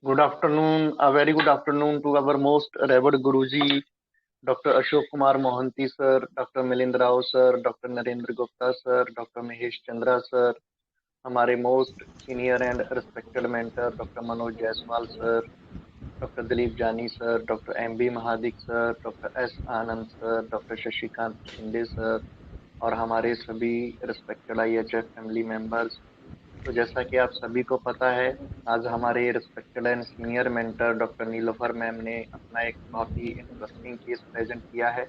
Good afternoon, a very good afternoon to our most revered Guruji, Dr. Ashok Kumar Mohanty sir, Dr. Milind Rao sir, Dr. Narendra Gupta sir, Dr. Mahesh Chandra sir, हमारे most senior and respected mentor Dr. Manoj Jaiswal sir, Dr. Dilip Jani sir, Dr. M.B. Mahadik sir, Dr. S. Anand sir, Dr. Shashikant Shinde sir और हमारे सभी respected IHF family members। तो जैसा कि आप सभी को पता है, आज हमारे respected and senior mentor doctor Nilofar ma'am ने अपना एक बहुत ही इंटरेस्टिंग केस प्रेजेंट किया है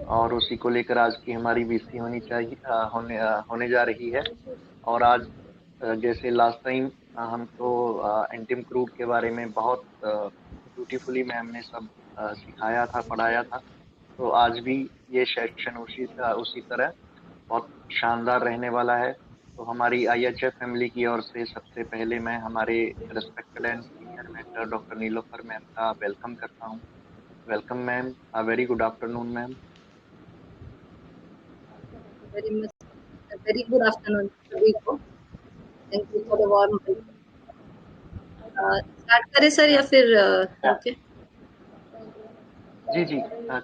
और उसी को लेकर आज की हमारी वीसी होनी चाहिए होने जा रही है। और आज जैसे लास्ट टाइम हमको एंटिम क्रूड के बारे में बहुत ब्यूटीफुली मैम ने सब सिखाया था, पढ़ाया था। तो आज भी ये सेशन उसी तरह बहुत शानदार रहने वाला है। तो हमारी आईएचएफ फैमिली की ओर से सबसे पहले मैं हमारे respected and senior mentor doctor Nilofar ma'am का वेलकम करता हूँ। Welcome ma'am, a very good afternoon ma'am. Very good afternoon सभी को। Thank you for the warm welcome. Start करें सर या फिर ओके? जी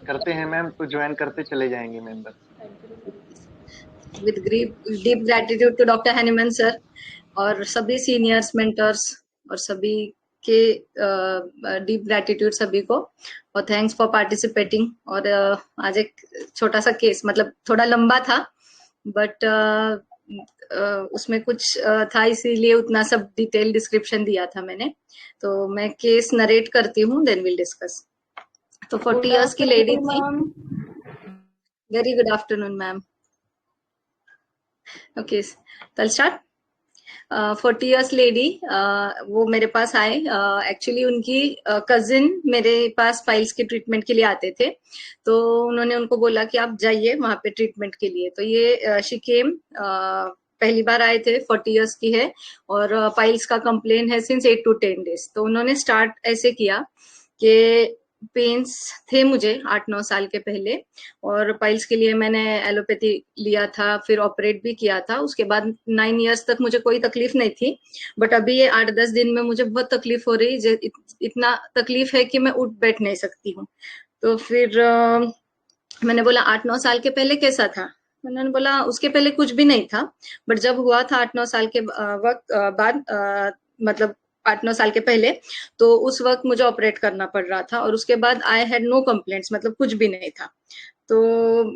करते हैं मैम, तो ज्वाइन करते चले जाएंगे member. With deep gratitude to doctor Hahnemann sir और सभी सीनियर्स मेंटर्स और सभी के डीप ग्रेटिट्यूड सभी को, और थैंक्स फॉर पार्टिसिपेटिंग। और आज एक छोटा सा केस, मतलब थोड़ा लंबा था बट उसमें कुछ था, इसीलिए उतना सब डिटेल डिस्क्रिप्शन दिया था मैंने। तो मैं केस नरेट करती हूँ, देन विल डिस्कस। तो 40 इयर्स की लेडी थी। Very good afternoon ma'am. Okay, तो स्टार्ट। 40 इयर्स लेडी, वो मेरे पास आए। एक्चुअली उनकी कजिन मेरे पास फाइल्स के ट्रीटमेंट के लिए आते थे, तो उन्होंने उनको बोला कि आप जाइए वहां पे ट्रीटमेंट के लिए। तो ये शी केम, पहली बार आए थे, 40 इयर्स की है और फाइल्स का कंप्लेन है सिंस 8 to 10 डेज। तो उन्होंने स्टार्ट ऐसे किया कि पेन्स थे मुझे 8-9 साल के पहले, और पाइल्स के लिए मैंने एलोपैथी लिया था, फिर ऑपरेट भी किया था। उसके बाद 9 इयर्स तक मुझे कोई तकलीफ नहीं थी, बट अभी ये 8-10 दिन में मुझे बहुत तकलीफ हो रही। इतना तकलीफ है कि मैं उठ बैठ नहीं सकती हूँ। तो फिर मैंने बोला 8-9 साल के पहले कैसा था? उन्होंने बोला उसके पहले कुछ भी नहीं था, बट जब हुआ था 8-9 साल के वक्त बाद, मतलब 8-9 साल के पहले, तो उस वक्त मुझे ऑपरेट करना पड़ रहा था, और उसके बाद आई हैड नो कंप्लेंट्स, मतलब कुछ भी नहीं था। तो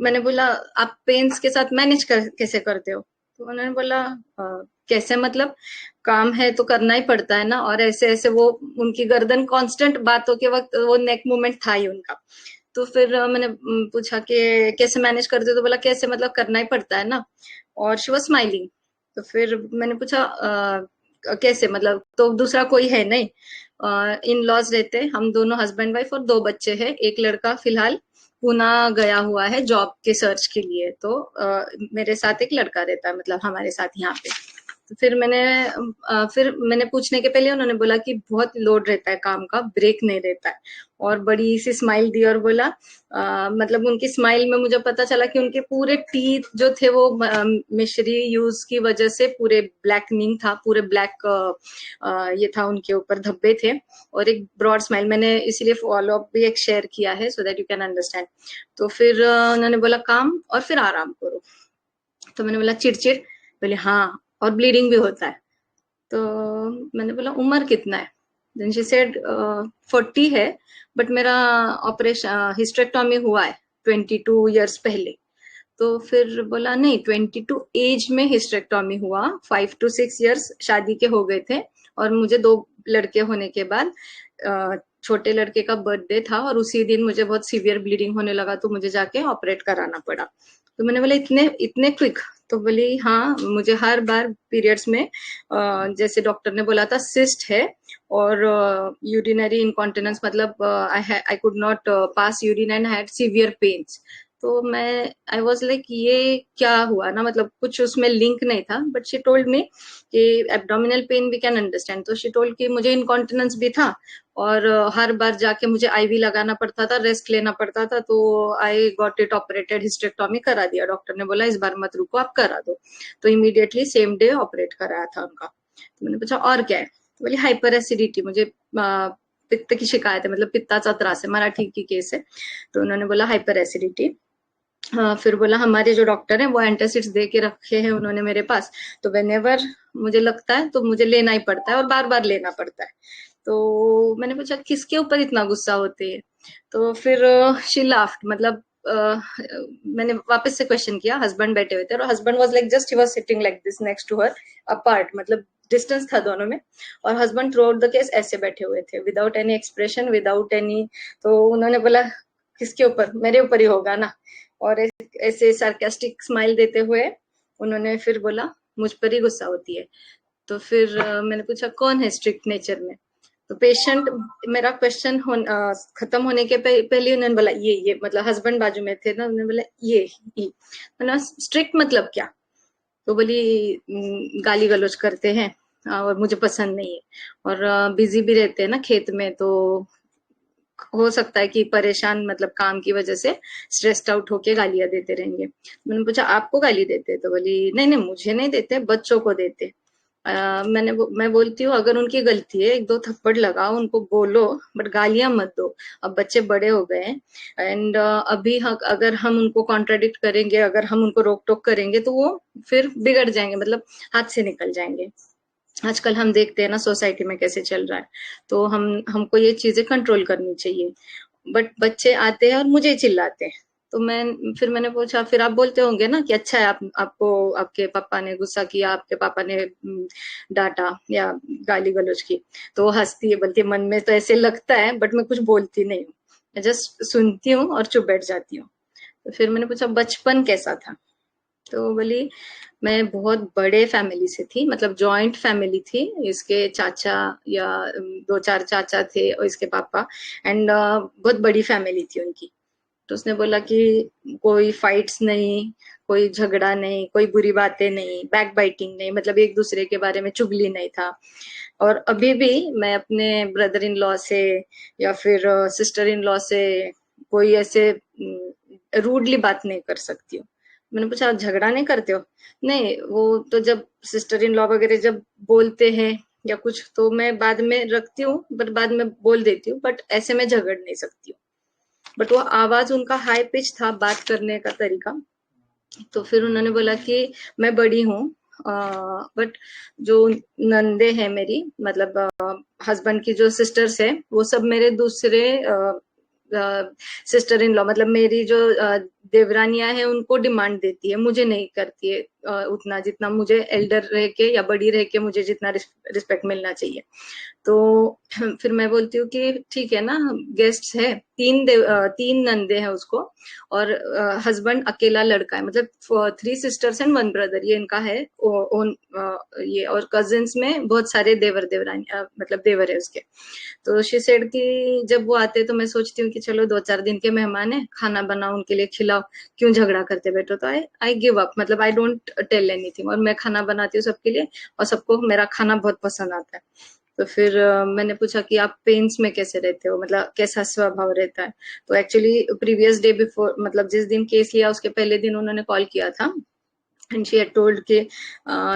मैंने बोला आप पेन्स के साथ मैनेज कैसे करते हो? तो उन्होंने बोला कैसे, मतलब काम है तो करना ही पड़ता है ना। और ऐसे ऐसे वो उनकी गर्दन कांस्टेंट बातों के वक्त वो नेक मूवमेंट था ही उनका। तो फिर मैंने पूछा कि कैसे मैनेज करते हो? तो बोला कैसे, मतलब करना ही पड़ता है ना। और शी वाज स्माइलिंग। तो फिर मैंने पूछा कैसे, मतलब तो दूसरा कोई है नहीं? इन लॉज रहते, हम दोनों हस्बैंड वाइफ और 2 बच्चे हैं। एक लड़का फिलहाल पूना गया हुआ है जॉब के सर्च के लिए, तो मेरे साथ एक लड़का रहता है, मतलब हमारे साथ यहाँ पे। तो फिर मैंने पूछने के पहले उन्होंने बोला कि बहुत लोड रहता है काम का, ब्रेक नहीं रहता है। और बड़ी सी स्माइल दी और बोला, मतलब उनकी स्माइल में मुझे पता चला कि उनके पूरे टीथ जो थे वो मिश्री यूज की वजह से पूरे ब्लैकनिंग था, पूरे ब्लैक ये था, उनके ऊपर धब्बे थे। और एक ब्रॉड स्माइल, मैंने इसीलिए फॉलो अप भी एक शेयर किया है so that you can understand. तो फिर उन्होंने बोला काम और फिर आराम करो। तो मैंने बोला चिड़चिड़? बोले हाँ, और ब्लीडिंग भी होता है। तो मैंने बोला उम्र कितना है? देन शी सेड 40 है, बट मेरा ऑपरेशन हिस्टेक्टोमी हुआ है 22 इयर्स पहले। तो फिर बोला नहीं, 22 एज में हिस्टेक्टोमी हुआ, 5 to 6 इयर्स शादी के हो गए थे। और मुझे 2 लड़के होने के बाद छोटे लड़के का बर्थडे था और उसी दिन मुझे बहुत सीवियर ब्लीडिंग होने लगा, तो मुझे जाके ऑपरेट कराना पड़ा। तो मैंने बोला इतने इतने क्विक? तो बोली हाँ, मुझे हर बार पीरियड्स में जैसे डॉक्टर ने बोला था सिस्ट है और यूरिनरी इनकॉन्टिनेंस, मतलब I could not pass urine and had severe pains. तो मैं आई वाज लाइक ये क्या हुआ ना, मतलब कुछ उसमें लिंक नहीं था। बट शी टोल्ड मी कि abdominal pain we can understand. तो शी टोल्ड कि मुझे इनकॉन्टिनेंस भी था और हर बार जाके मुझे आईवी लगाना पड़ता था, रेस्ट लेना पड़ता था। तो I got it operated, hysterectomy करा दिया। डॉक्टर ने बोला इस बार मत रुको, आप करा दो। तो इमीडिएटली सेम डे ऑपरेट कराया था उनका। तो मैंने पूछा और क्या है? तो बोली हाइपर एसिडिटी, मुझे पित्त की शिकायत है, मतलब पित्ताचा त्रास है, मराठी की केस है। तो उन्होंने बोला हाइपर एसिडिटी। फिर बोला हमारे जो डॉक्टर हैं वो एंटासिड्स दे के रखे हैं उन्होंने मेरे पास, तो वेनेवर मुझे लगता है तो मुझे लेना ही पड़ता है और बार बार लेना पड़ता है। तो मैंने पूछा किसके ऊपर इतना गुस्सा होते है? तो फिर शी लाफ्ड, मतलब मैंने वापस से क्वेश्चन किया, हस्बैंड बैठे हुए थे और husband was like just he was sitting like this next to her, apart, मतलब डिस्टेंस था दोनों में। और husband throughout the case ऐसे बैठे हुए थे, without any expression, without any. तो उन्होंने बोला किसके ऊपर? मेरे ऊपर ही होगा ना। और ऐसे सार्केस्टिक स्माइल देते हुए उन्होंने फिर बोला मुझ पर ही गुस्सा होती है। तो फिर मैंने पूछा कौन है स्ट्रिक्ट नेचर में? तो पेशेंट, मेरा क्वेश्चन खत्म होने के पहले उन्होंने बोला ये मतलब हस्बैंड बाजू में थे ना, उन्होंने बोला ये मैंने स्ट्रिक्ट मतलब क्या? तो बोली गाली गलौज करते हैं और मुझे पसंद नहीं है, और बिजी भी रहते हैं ना खेत में, तो हो सकता है कि परेशान, मतलब काम की वजह से स्ट्रेस्ड आउट होके गालियां देते रहेंगे। मैंने पूछा आपको गाली देते? तो बोली नहीं नहीं मुझे नहीं देते, बच्चों को देते। मैं बोलती हूँ अगर उनकी गलती है एक दो थप्पड़ लगाओ, उनको बोलो, बट गालियां मत दो। अब बच्चे बड़े हो गए हैं एंड अभी अगर हम उनको कॉन्ट्राडिक्ट करेंगे, अगर हम उनको रोक टोक करेंगे तो वो फिर बिगड़ जाएंगे, मतलब हाथ से निकल जाएंगे। आजकल हम देखते हैं ना सोसाइटी में कैसे चल रहा है, तो हमको ये चीजें कंट्रोल करनी चाहिए। बट बच्चे आते हैं और मुझे चिल्लाते हैं। तो मैंने पूछा फिर आप बोलते होंगे ना कि अच्छा है, आपको आपके पापा ने गुस्सा किया, आपके पापा ने डांटा या गाली गलौज की। तो वो हंसती है, बोलती है मन में तो ऐसे लगता है बट मैं कुछ बोलती नहीं हूँ, मैं जस्ट सुनती हूँ और चुप बैठ जाती हूँ। तो फिर मैंने पूछा बचपन कैसा था? तो बोली मैं बहुत बड़े फैमिली से थी, मतलब जॉइंट फैमिली थी, इसके चाचा या दो चार चाचा थे और इसके पापा, एंड बहुत बड़ी फैमिली थी उनकी। तो उसने बोला कि कोई फाइट्स नहीं, कोई झगड़ा नहीं, कोई बुरी बातें नहीं, बैक बाइटिंग नहीं, मतलब एक दूसरे के बारे में चुगली नहीं था। और अभी भी मैं अपने ब्रदर इन लॉ से या फिर सिस्टर इन लॉ से कोई ऐसे रूडली बात नहीं कर सकती हूँ। मैंने पूछा आप झगड़ा नहीं करते हो? नहीं, वो तो जब सिस्टर इन लॉ वगैरह जब बोलते हैं या कुछ तो मैं बाद में रखती हूँ, बट बाद में बोल देती हूँ, बट ऐसे मैं झगड़ नहीं सकती हूँ। बट वो आवाज उनका हाई पिच था, बात करने का तरीका। तो फिर उन्होंने बोला कि मैं बड़ी हूँ, बट जो नंदे हैं मेरी, मतलब हस्बैंड की जो सिस्टर्स है, वो सब मेरे दूसरे सिस्टर इन लॉ, मतलब मेरी जो देवरानियां हैं उनको डिमांड देती है, मुझे नहीं करती है उतना जितना मुझे एल्डर रह के या बड़ी रह के मुझे जितना रिस्पेक्ट मिलना चाहिए। तो फिर मैं बोलती हूँ कि ठीक है ना, गेस्ट है, तीन नंदे हैं उसको, और हस्बैंड अकेला लड़का है, मतलब 3 सिस्टर्स एंड 1 ब्रदर, ये इनका है ये। और कजिन्स में बहुत सारे देवर देवरानी, मतलब देवर है उसके। तो शी सेड कि जब वो आते तो मैं सोचती हूँ कि चलो 2-4 दिन के मेहमान है, खाना बनाओ उनके लिए, खिलाओ, क्यों झगड़ा करते बैठो? तो आई गिव अप, मतलब आई डोंट टेल एनीथिंग, और मैं खाना बनाती हूँ सबके लिए और सबको मेरा खाना बहुत पसंद आता है। तो फिर मैंने पूछा कि आप पेन्स में कैसे रहते हो, मतलब कैसा स्वभाव रहता है? तो एक्चुअली प्रीवियस डे बिफोर, मतलब जिस दिन केस लिया उसके पहले दिन उन्होंने कॉल किया था, एंड शी हैड टोल्ड के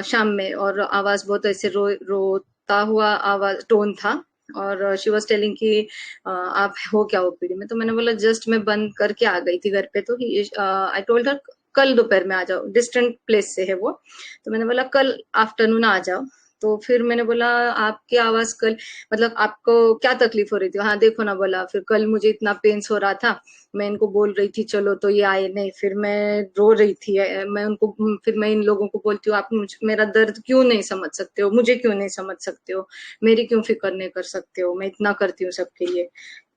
शाम में, और आवाज बहुत ऐसे रोता हुआ आवाज टोन था, और शी वॉज टेलिंग कि आप हो क्या ओपीडी में? तो मैंने बोला जस्ट मैं बंद करके आ गई थी घर पे। तो आई टोल्ड हर कल दोपहर में आ जाओ, डिस्टेंट प्लेस से है वो। तो मैंने बोला कल आफ्टरनून आ जाओ। तो फिर मैंने बोला आपकी आवाज कल, मतलब आपको क्या तकलीफ हो रही थी? हाँ देखो ना, बोला फिर कल मुझे इतना पेन्स हो रहा था, मैं इनको बोल रही थी चलो तो ये आए नहीं, फिर मैं रो रही थी। मैं उनको, फिर मैं इन लोगों को बोलती हूँ आप मेरा दर्द क्यों नहीं समझ सकते हो, मुझे क्यों नहीं समझ सकते हो, मेरी क्यों फिक्र नहीं कर सकते हो, मैं इतना करती हूँ सबके लिए।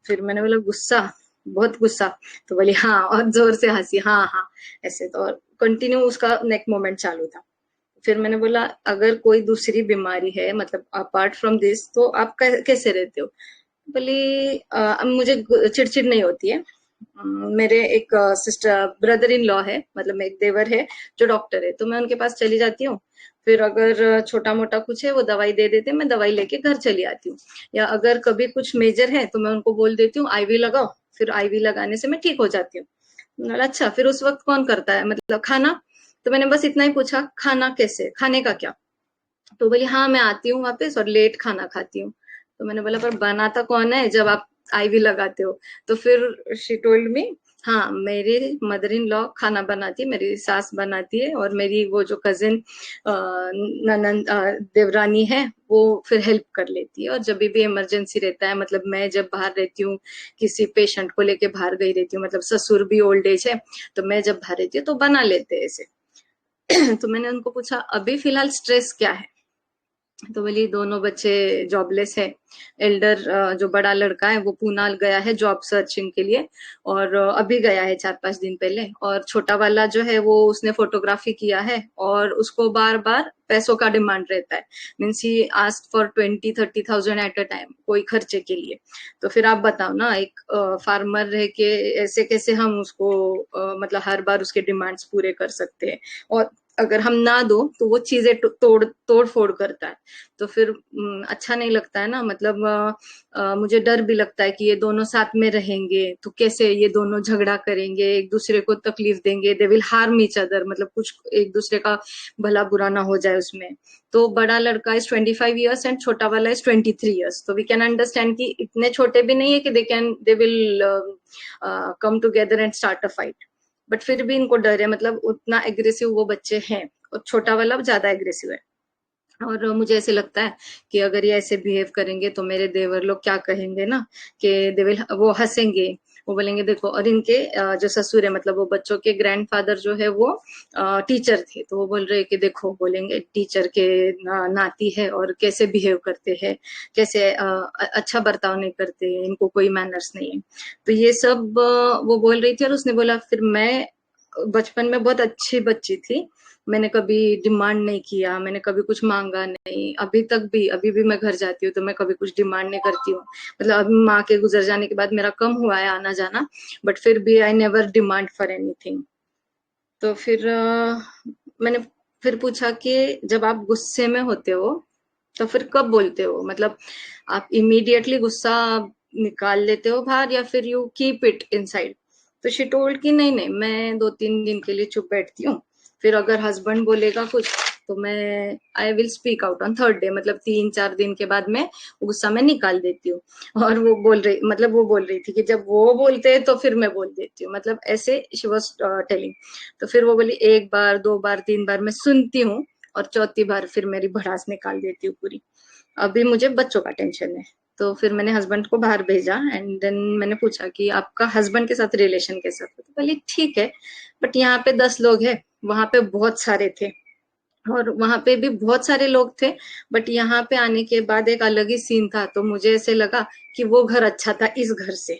फिर मैंने बोला गुस्सा, बहुत गुस्सा? तो बोली हाँ, और जोर से हंसी, हाँ हाँ ऐसे। तो कंटिन्यू उसका नेक मोमेंट चालू था। फिर मैंने बोला अगर कोई दूसरी बीमारी है, मतलब अपार्ट फ्रॉम दिस, तो आप कैसे रहते हो? बोली मुझे चिड़चिड़ नहीं होती है। मेरे एक सिस्टर ब्रदर इन लॉ है, मतलब मेरे एक देवर है जो डॉक्टर है, तो मैं उनके पास चली जाती हूँ। फिर अगर छोटा मोटा कुछ है वो दवाई दे देते, मैं दवाई लेके घर चली आती हूँ। या अगर कभी कुछ मेजर है तो मैं उनको बोल देती हूँ आईवी लगाओ, फिर आईवी लगाने से मैं ठीक हो जाती हूँ। अच्छा फिर उस वक्त कौन करता है, मतलब खाना? तो मैंने बस इतना ही पूछा खाना कैसे, खाने का क्या? तो बोली हाँ मैं आती हूँ वापस और लेट खाना खाती हूँ। तो मैंने बोला पर बनाता कौन है जब आप आईवी लगाते हो? तो फिर शी टोल्ड मी हाँ मेरी मदर इन लॉ खाना बनाती है, मेरी सास बनाती है और मेरी वो जो कजिन ननंद देवरानी है वो फिर हेल्प कर लेती है। और जब भी इमरजेंसी रहता है, मतलब मैं जब बाहर रहती हूँ किसी पेशेंट को लेके बाहर गई रहती हूँ, मतलब ससुर भी ओल्ड एज है, तो मैं जब बाहर रहती हूँ तो बना लेते हैं ऐसे। तो मैंने उनको पूछा अभी फिलहाल स्ट्रेस क्या है? तो बोली दोनों बच्चे जॉबलेस है। एल्डर जो बड़ा लड़का है वो पूना गया है जॉब सर्चिंग के लिए, और अभी गया है 4-5 दिन पहले। और छोटा वाला जो है वो उसने फोटोग्राफी किया है और उसको बार बार पैसों का डिमांड रहता है। Means he ask for 20-30,000 at a time कोई खर्चे के लिए। तो फिर आप बताओ ना, एक फार्मर रह के ऐसे कैसे हम उसको मतलब हर बार उसके डिमांड्स पूरे कर सकते हैं? और अगर हम ना दो तो वो चीजें तोड़ फोड़ करता है। तो फिर अच्छा नहीं लगता है ना, मतलब मुझे डर भी लगता है कि ये दोनों साथ में रहेंगे तो कैसे ये दोनों झगड़ा करेंगे, एक दूसरे को तकलीफ देंगे, they will harm each other, मतलब कुछ एक दूसरे का भला बुरा ना हो जाए उसमें। तो बड़ा लड़का इज 25 ईयर्स एंड छोटा वाला इज 23 ईयर्स, तो वी कैन अंडरस्टैंड कि इतने छोटे भी नहीं है कि they will come together and start a fight. But फिर भी इनको डर है, मतलब उतना एग्रेसिव वो बच्चे हैं, और छोटा वाला ज्यादा एग्रेसिव है। और मुझे ऐसे लगता है कि अगर ये ऐसे बिहेव करेंगे तो मेरे देवर लोग क्या कहेंगे ना, कि दे विल वो हंसेंगे, वो बोलेंगे देखो। और इनके जो ससुर है, मतलब वो बच्चों के ग्रैंडफादर जो है वो टीचर थे, तो वो बोल रहे हैं कि देखो, बोलेंगे टीचर के नाती है और कैसे बिहेव करते हैं, कैसे अच्छा बर्ताव नहीं करते, इनको कोई मैनर्स नहीं है। तो ये सब वो बोल रही थी। और उसने बोला फिर मैं बचपन में बहुत अच्छी बच्ची थी, मैंने कभी डिमांड नहीं किया, मैंने कभी कुछ मांगा नहीं, अभी तक भी, अभी भी मैं घर जाती हूँ तो मैं कभी कुछ डिमांड नहीं करती हूँ। मतलब अभी माँ के गुजर जाने के बाद मेरा कम हुआ है आना जाना, बट फिर भी I never demand for anything. तो फिर मैंने फिर पूछा कि जब आप गुस्से में होते हो तो फिर कब बोलते हो, मतलब आप इमीडिएटली गुस्सा निकाल लेते हो बाहर या फिर यू कीप इट इनसाइड? तो शी टोल्ड कि नहीं नहीं, मैं 2-3 दिन के लिए चुप बैठती हूँ, फिर अगर हस्बैंड बोलेगा कुछ तो मैं I will speak out on third day, मतलब 3-4 दिन के बाद मैं गुस्सा में निकाल देती हूँ। और वो बोल रही थी कि जब वो बोलते हैं तो फिर मैं बोल देती हूँ, मतलब ऐसे शी वॉज टेलिंग। तो फिर वो बोली एक बार, 2 बार, 3 बार मैं सुनती हूँ और चौथी बार फिर मेरी भड़ास निकाल देती हूँ पूरी। अभी मुझे बच्चों का टेंशन है। तो फिर मैंने हस्बैंड को बाहर भेजा एंड देन मैंने पूछा कि आपका हस्बैंड के साथ रिलेशन कैसा था? तो बोली ठीक है, बट यहाँ पे 10 लोग हैं, वहां पे बहुत सारे थे, और वहां पे भी बहुत सारे लोग थे, बट यहाँ पे आने के बाद एक अलग ही सीन था। तो मुझे ऐसे लगा कि वो घर अच्छा था इस घर से।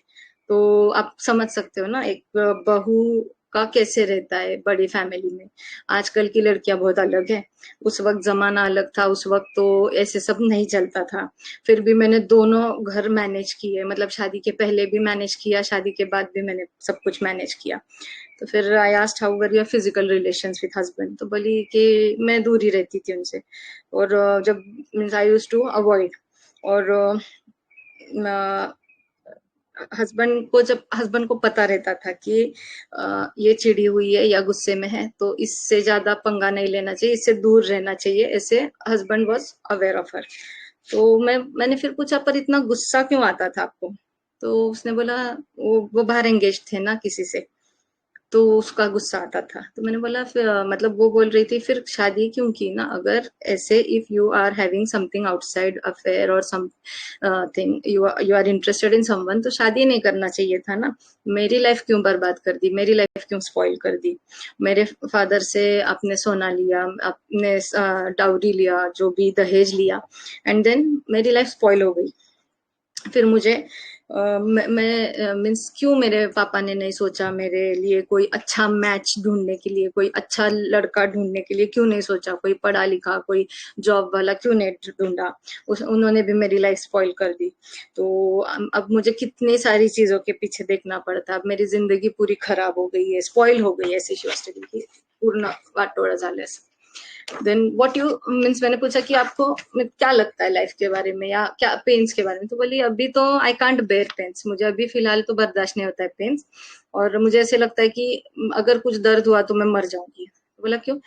तो आप समझ सकते हो ना, एक बहू का कैसे रहता है बड़ी फैमिली में। आजकल की लड़कियां बहुत अलग है, उस वक्त जमाना अलग था, उस वक्त तो ऐसे सब नहीं चलता था। फिर भी मैंने दोनों घर मैनेज किए, मतलब शादी के पहले भी मैनेज किया, शादी के बाद भी मैंने सब कुछ मैनेज किया। तो फिर I asked how were your physical relations with husband? तो बोली कि मैं दूर ही रहती थी उनसे, और जब means I used to avoid. और जब हस्बैंड को पता रहता था कि ये चिड़ी हुई है या गुस्से में है तो इससे ज्यादा पंगा नहीं लेना चाहिए, इससे दूर रहना चाहिए, ऐसे husband was aware of her. तो मैंने फिर पूछा पर इतना गुस्सा क्यों आता था आपको? तो उसने बोला वो बाहर एंगेज थे ना किसी से, तो उसका गुस्सा आता था। तो मैंने बोला मतलब वो बोल रही थी फिर शादी क्यों की ना, अगर ऐसे if you are having something outside affair और something, you are interested in someone, तो शादी नहीं करना चाहिए था ना। मेरी लाइफ क्यों बर्बाद कर दी, मेरी लाइफ क्यों स्पॉइल कर दी? मेरे फादर से आपने सोना लिया, आपने डाउरी लिया, जो भी दहेज लिया, एंड देन मेरी लाइफ स्पॉइल हो गई। फिर मुझे मैं मीन्स क्यों मेरे पापा ने नहीं सोचा मेरे लिए कोई अच्छा मैच ढूंढने के लिए, कोई अच्छा लड़का ढूंढने के लिए क्यों नहीं सोचा, कोई पढ़ा लिखा कोई जॉब वाला क्यों नहीं ढूंढा? उन्होंने भी मेरी लाइफ स्पॉइल कर दी। तो अब मुझे कितनी सारी चीजों के पीछे देखना पड़ता, अब मेरी जिंदगी पूरी खराब हो गई है, स्पॉइल हो गई है, ऐसी शिवस्टडी की पूर्ण वाटोळं झालं असं। देन व्हाट यू मीन्स, मैंने पूछा कि आपको क्या लगता है लाइफ के बारे में या क्या पेन्स के बारे में? तो बोली अभी तो आई कांट बेयर पेन्स, मुझे अभी फिलहाल तो बर्दाश्त नहीं होता है पेन्स, और मुझे ऐसे लगता है कि अगर कुछ दर्द हुआ तो मैं मर जाऊंगी। तो बोला क्यों?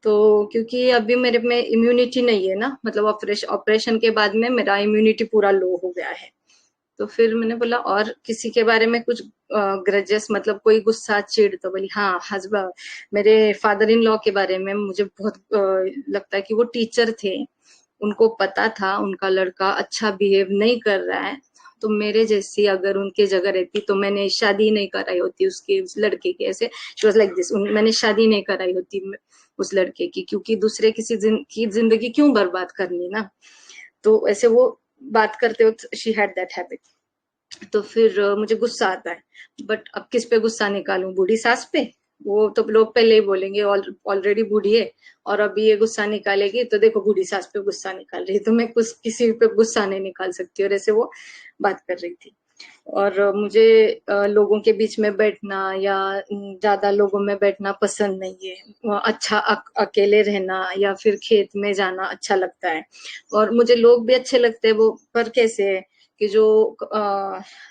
तो क्योंकि अभी मेरे में इम्यूनिटी नहीं है ना, मतलब ऑपरेशन के बाद में मेरा इम्यूनिटी पूरा लो हो गया है। तो फिर मैंने बोला और किसी के बारे में कुछ ग्रजेस, मतलब कोई गुस्सा चिढ़, तो बोली हाँ हस्बैंड, मेरे फादर इन लॉ के बारे में मुझे बहुत लगता है कि वो टीचर थे, उनको पता था उनका लड़का अच्छा बिहेव नहीं कर रहा है, तो मेरे जैसी अगर उनके जगह रहती तो मैंने शादी नहीं कराई होती उसके, उस लड़के की। ऐसे शी वाज लाइक दिस, मैंने शादी नहीं कराई होती उस लड़के की, क्योंकि दूसरे किसी की जिंदगी क्यों बर्बाद करनी ना। तो ऐसे वो बात करते वक्त शी हैड दैट हैबिट। तो फिर मुझे गुस्सा आता है, बट अब किस पे गुस्सा निकालूं, बूढ़ी सास पे? वो तो लोग पहले ही बोलेंगे ऑलरेडी बूढ़ी है और अभी ये गुस्सा निकालेगी तो देखो बूढ़ी सास पे गुस्सा निकाल रही है, तो मैं कुछ किसी पे गुस्सा नहीं निकाल सकती। और ऐसे वो बात कर रही थी। और मुझे लोगों के बीच में बैठना या ज्यादा लोगों में बैठना पसंद नहीं है। अच्छा अकेले रहना या फिर खेत में जाना अच्छा लगता है। और मुझे लोग भी अच्छे लगते हैं, वो पर कैसे है कि जो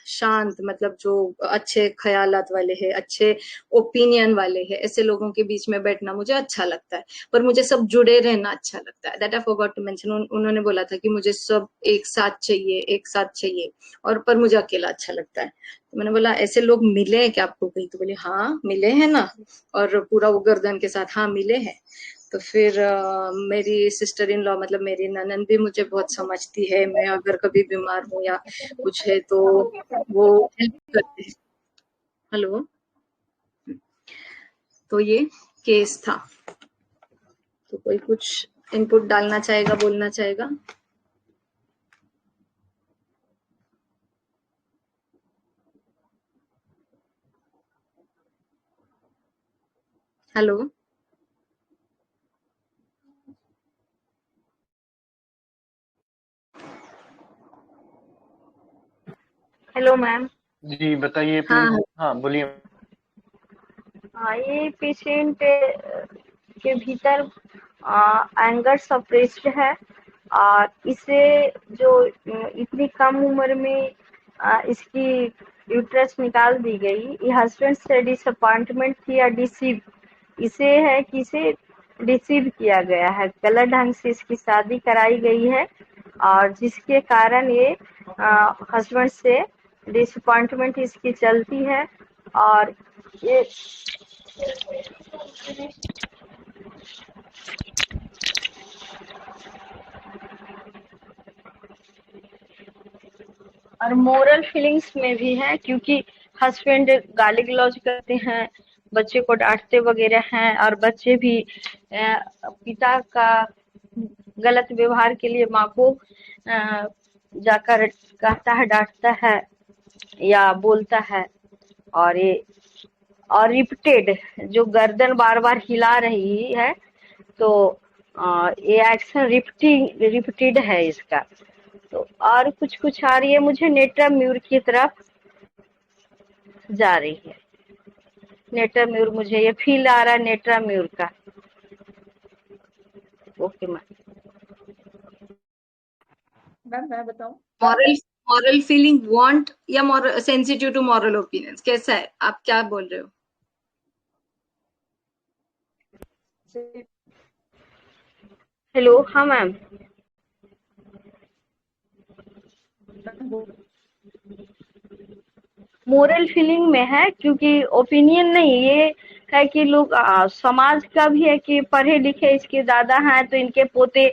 शांत, मतलब जो अच्छे ख्यालात वाले हैं, अच्छे ओपिनियन वाले हैं, ऐसे लोगों के बीच में बैठना मुझे अच्छा लगता है। पर मुझे सब जुड़े रहना अच्छा लगता है। That I forgot to mention. उन्होंने बोला था कि मुझे सब एक साथ चाहिए, एक साथ चाहिए, और पर मुझे अकेला अच्छा लगता है। तो मैंने बोला ऐसे लोग मिले हैं क्या आपको कहीं? तो बोले हाँ मिले हैं ना। और पूरा वो गर्दन के साथ हाँ मिले हैं। तो फिर मेरी सिस्टर इन लॉ, मतलब मेरी ननंद भी मुझे बहुत समझती है। मैं अगर कभी बीमार हूँ या कुछ है तो वो हेल्प करते हैं। हेलो। तो ये केस था। तो कोई कुछ इनपुट डालना चाहेगा, बोलना चाहेगा? हेलो। Hello ma'am. जी बताइए हाँ प्लीज। हाँ बोलिए। हाँ, ये पेशेंट के भीतर एंगर सप्रेस्ड है और इसे जो इतनी कम उम्र में इसकी यूट्रस निकाल दी गई, ये हस्बैंड से डिसअपॉइंटमेंट थी या डिसीव, इसे है कि इसे डिसीव किया गया है, गलत ढंग से इसकी शादी कराई गई है और जिसके कारण ये हस्बैंड से डिसअपॉइंटमेंट इसकी चलती है। और ये और मोरल फीलिंग्स में भी है, क्योंकि हस्बैंड गाली गलौज करते हैं, बच्चे को डांटते वगैरह हैं और बच्चे भी पिता का गलत व्यवहार के लिए माँ को जाकर कहता है, डांटता है या बोलता है। और ये और रिपीटेड जो गर्दन बार बार हिला रही है, तो ये एक्शन रिपीटेड है इसका। तो और कुछ कुछ आ रही है, मुझे नेट्रा म्यूर की तरफ जा रही है। नेट्रा म्यूर मुझे ये फील आ रहा है, नेट्रा म्यूर का। Okay ma'am. मैम मैं बताऊं? मॉरल मॉरल फीलिंग वांट या moral sensitive to moral opinions, कैसा है? आप क्या बोल रहे हो? हेलो, हाँ मैम। मोरल फीलिंग में है, क्योंकि ओपिनियन नहीं, ये है कि लोग समाज का भी है कि पढ़े लिखे इसके दादा हैं तो इनके पोते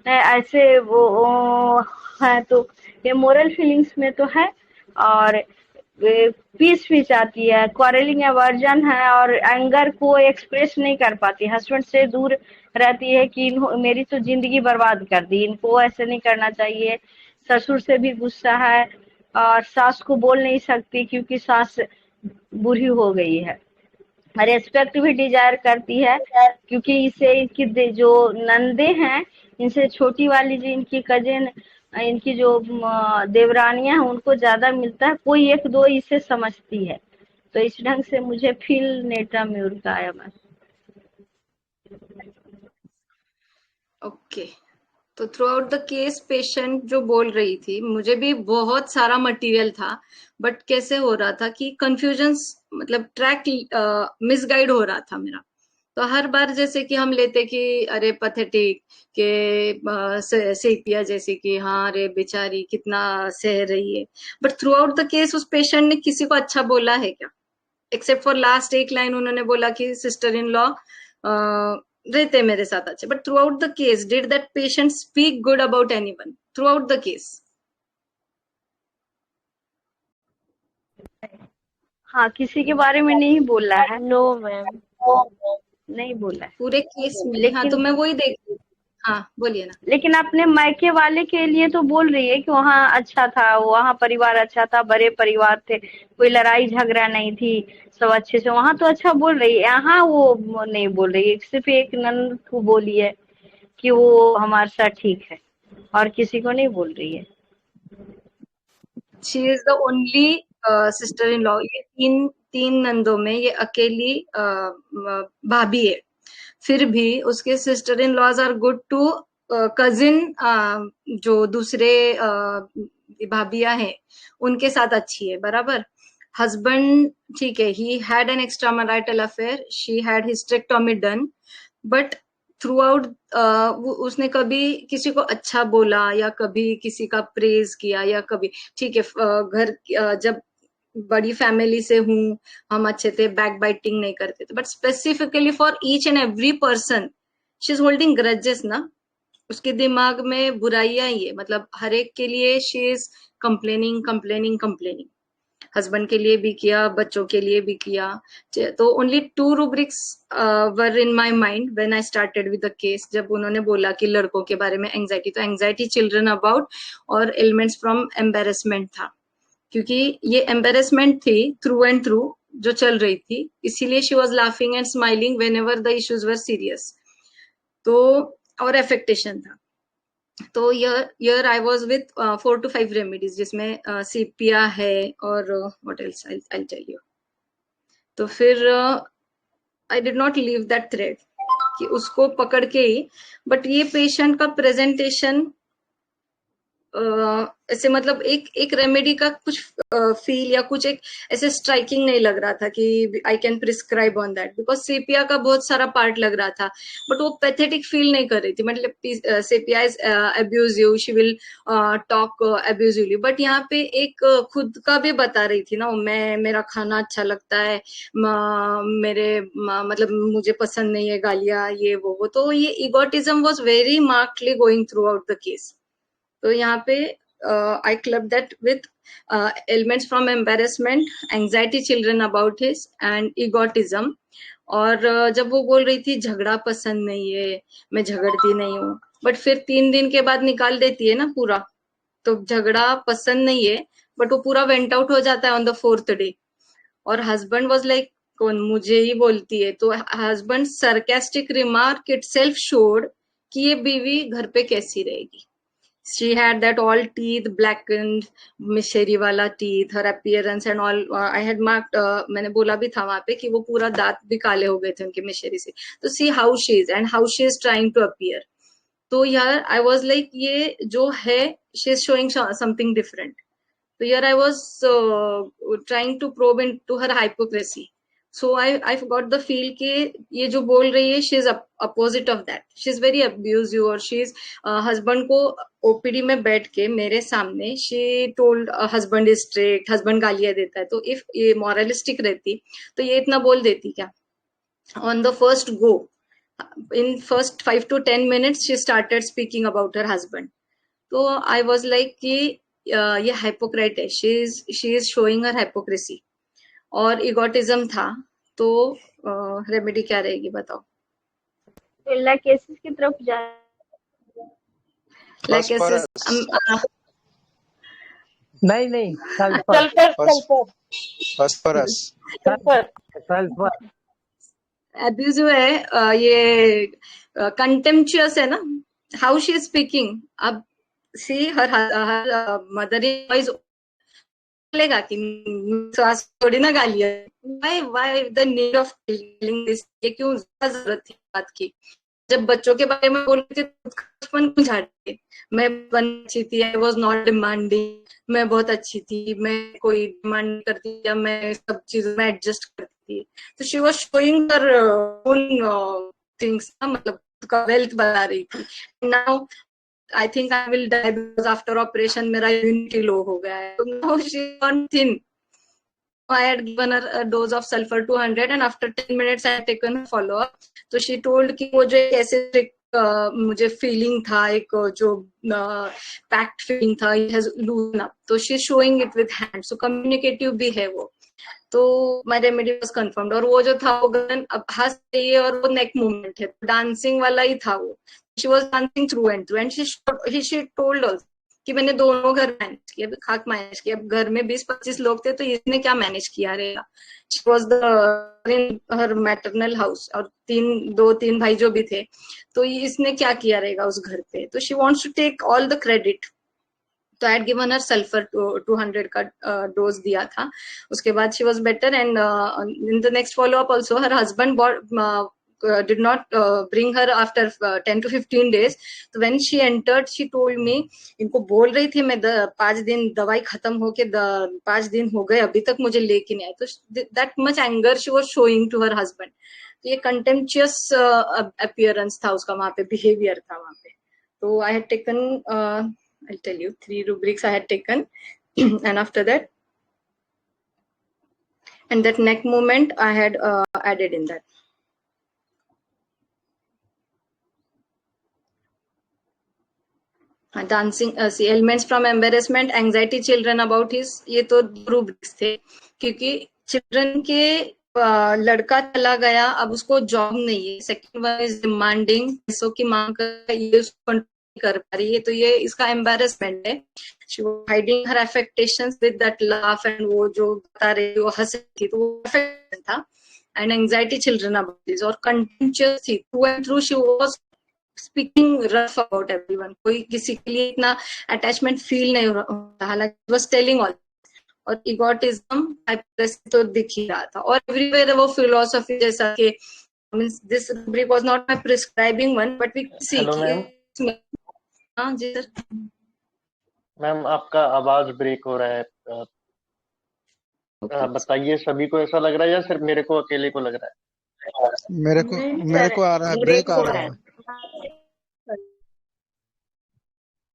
ऐसे वो हैं, तो ये मोरल फीलिंग्स में तो है। और पीस भी चाहती है, क्वारलिंग एवर्जन है और एंगर को एक्सप्रेस नहीं कर पाती, हस्बैंड से दूर रहती है कि मेरी तो जिंदगी बर्बाद कर दी, इनको ऐसे नहीं करना चाहिए। ससुर से भी गुस्सा है और सास को बोल नहीं सकती क्योंकि सास बूढ़ी हो गई है। रेस्पेक्ट भी डिजायर करती है, क्योंकि इसे इनकी जो नंदे हैं, इनसे छोटी वाली जो इनकी कजिन, इनकी जो देवरानियां हैं, उनको ज्यादा मिलता है, कोई एक दो इसे समझती है। तो इस ढंग से मुझे फील नेट्रा म्यूर का आया मैम। ओके। तो through out the case patient जो बोल रही थी, मुझे भी बहुत सारा मटेरियल था, बट कैसे हो रहा था कि कंफ्यूजन, मतलब ट्रैक मिसगाइड हो रहा था मेरा। तो हर बार जैसे कि हम लेते कि अरे पथेटिक के सेपिया जैसे कि हाँ अरे बेचारी कितना सह रही है, but through out the case उस पेशेंट ने किसी को अच्छा बोला है क्या? एक्सेप्ट फॉर लास्ट एक लाइन उन्होंने बोला कि सिस्टर इन लॉ रहते मेरे साथ अच्छे, but through out the case did that patient speak good about anyone through out the case? हाँ, किसी के बारे में नहीं बोला है, नो मैम, नहीं बोला है। पूरे केस में? हाँ, तो लेकिन मैं वही देख रही थी। हाँ बोलिए ना। लेकिन अपने मायके वाले के लिए तो बोल रही है कि वहाँ अच्छा था, वहाँ परिवार अच्छा था, बड़े परिवार थे, कोई लड़ाई झगड़ा नहीं थी, सब अच्छे से, वहाँ तो अच्छा बोल रही है। यहाँ वो नहीं बोल रही है, सिर्फ एक नंद को बोली है कि वो हमारे साथ ठीक है, और किसी को नहीं बोल रही है। She is the only sister in law. ये तीन तीन नंदों में ये अकेली भाभी है, फिर भी उसके sister in laws are good to cousin, जो दूसरे भाभियां हैं उनके साथ अच्छी है बराबर। हस्बैंड ठीक है, he had an extra marital affair, she had hysterectomy done, but through out उसने कभी किसी को अच्छा बोला या कभी किसी का प्रेज किया या कभी, ठीक है घर जब बड़ी फैमिली से हूँ हम अच्छे थे, बैक बाइटिंग नहीं करते थे, but specifically for each and every person she is holding grudges ना। उसके दिमाग में बुराइयां ही है, मतलब हर एक के लिए she is complaining complaining complaining. Husband के लिए भी किया, बच्चों के लिए भी किया। तो only 2 rubrics were in my mind when I started with the case. जब उन्होंने बोला कि लड़कों के बारे में एंजाइटी, तो एंजाइटी चिल्ड्रन अबाउट और एलिमेंट्स फ्रॉम एम्बेरसमेंट था, क्योंकि ये एम्बेरसमेंट थी थ्रू एंड थ्रू जो चल रही थी, इसीलिए she was laughing and smiling whenever the issues were serious. तो और एफेक्टेशन था। तो yeah I was with 4 to 5 remedies, जिसमें सीपिया है और what else I tell you. तो फिर I did not leave that thread कि उसको पकड़ के ही, बट ये पेशेंट का प्रेजेंटेशन ऐसे मतलब एक रेमेडी का कुछ फील या कुछ एक ऐसे स्ट्राइकिंग नहीं लग रहा था कि I can prescribe on that, because sepia का बहुत सारा पार्ट लग रहा था, बट वो पैथेटिक फील नहीं कर रही थी। मतलब sepia is abusive, she will talk abusively, but यहाँ पे एक खुद का भी बता रही थी ना, मैं मेरा खाना अच्छा लगता है, मतलब मुझे पसंद नहीं है गालियां ये वो। तो ये egotism was very markedly going through out the case. तो यहाँ पे आई club that with elements from embarrassment, anxiety children about his and egotism. और जब वो बोल रही थी झगड़ा पसंद नहीं है, मैं झगड़ती नहीं हूँ, बट फिर 3 दिन के बाद निकाल देती है ना पूरा। तो झगड़ा पसंद नहीं है, बट वो पूरा वेंट आउट हो जाता है ऑन द 4th डे। और हस्बैंड वाज लाइक कौन मुझे ही बोलती है। तो husband sarcastic remark it self showed कि ये बीवी घर पे कैसी रहेगी। She had that all teeth blackened, मिशेरी वाला teeth, her appearance and all. I had marked, मैंने बोला भी था वहां पे कि वो पूरा दांत भी काले हो गए थे उनके मिशेरी से। तो see how she is and how she is trying to appear. तो यार I was like ये जो है she is showing something different. So here I was trying to probe into her hypocrisy. So I got the feel कि ये जो बोल रही है she is opposite of that. She is very abusive और she is husband को OPD में बैठ के मेरे सामने she told husband is strict, husband गालियां देता है। तो if ये moralistic रहती तो ये इतना बोल देती क्या? On the first go, in first 5 to 10 minutes she started speaking about her husband. तो आई वॉज लाइक कि ये हाइपोक्राइट है, she is showing her hypocrisy और इगोटिज्म था। तो रेमेडी क्या रहेगी बताओ? तो केसेस की तरफ जा नहीं अब्यूजिव है, ये कंटेम्पचुअस है ना, हाउ शी इज स्पीकिंग। अब सी हर मदर इज बोलेगा कि सास थोड़ी ना गालियां, why the need of telling this, ये क्यों जरूरत थी बात की? जब बच्चों के बारे में बोल रही थी खुद का बचपन क्यों झाड़ती? मैं अच्छी थी, आई वॉज नॉट डिमांडिंग, मैं बहुत अच्छी थी, मैं कोई डिमांड नहीं करती, या मैं सब चीजों में एडजस्ट करती थी। तो she was showing her own things, मतलब उसका वेल्थ बता रही थी। Now I think I will die because after operation मेरा इम्यूनिटी लो हो गया है, तो now she gone thin. I had given her a dose of sulfur 200 and after 10 minutes I had taken her follow up. तो she told कि वो जो एक ऐसे मुझे फीलिंग था, एक जो पैक्ट फीलिंग था, it has loosened up. तो she is showing it with hands. So communicative भी है वो। तो माय रेमेडी वाज कंफर्म्ड। और वो जो था वो गगन अब हंस रही है और वो नेक मूवमेंट है, डांसिंग वाला ही था वो। She was dancing through and through and she told us कि मैंने दोनों घर मैनेज किया, खाक मैनेज किया। अब घर में 20-25 लोग थे तो इसने क्या मैनेज किया रहेगा। She was the in her maternal house और 2-3 भाई जो भी थे, तो इसने क्या किया रहेगा उस घर पे। तो she wants to take all the credit. तो I had given her sulphur 200 का डोज दिया था। उसके बाद she was better and in the next follow up also her husband did not bring her after 10 to 15 days. So when she entered, she told me, इनको बोल रही थी मैं 5 दिन दवाई खत्म होके 5 दिन हो गए अभी तक मुझे लेके नहीं आए। तो that much anger she was showing to her husband. तो ये contemptuous appearance था उसका वहां पे, behavior था वहां पे। तो I had taken I'll tell you 3 rubrics I had taken and after that, and that neck movement I had added in that. Dancing elements from embarrassment, anxiety children about his, ये तो rubrics थे। क्योंकि children के लड़का चला गया, अब उसको जॉब नहीं है। सेकंड वन इज डिमांडिंग, पैसों की मांग कर पा रही है, तो ये इसका एम्बेरसमेंट है। She was hiding her affectations with that laugh and वो जो बता रही थी वो हंस रही थी, तो वो अफेक्टेड था। And anxiety children about this और कंटिन्यूअस थी through and through. She was speaking rough about everyone, कोई किसी के लिए इतना अटैचमेंट फील नहीं होता, हालांकि वाज टेलिंग ऑल। और इगोटिज्म तो दिख ही रहा था। और एवरीवेयर वो फिलोसफी जैसा कि means this rubric was not my prescribing one but we see. Hello ma'am. हाँ जी सर। मैम आपका आवाज ब्रेक हो रहा है, बताइए सभी को ऐसा लग रहा है या सिर्फ मेरे को अकेले को लग रहा है? मेरे को आ रहा है, ब्रेक आ रहा है।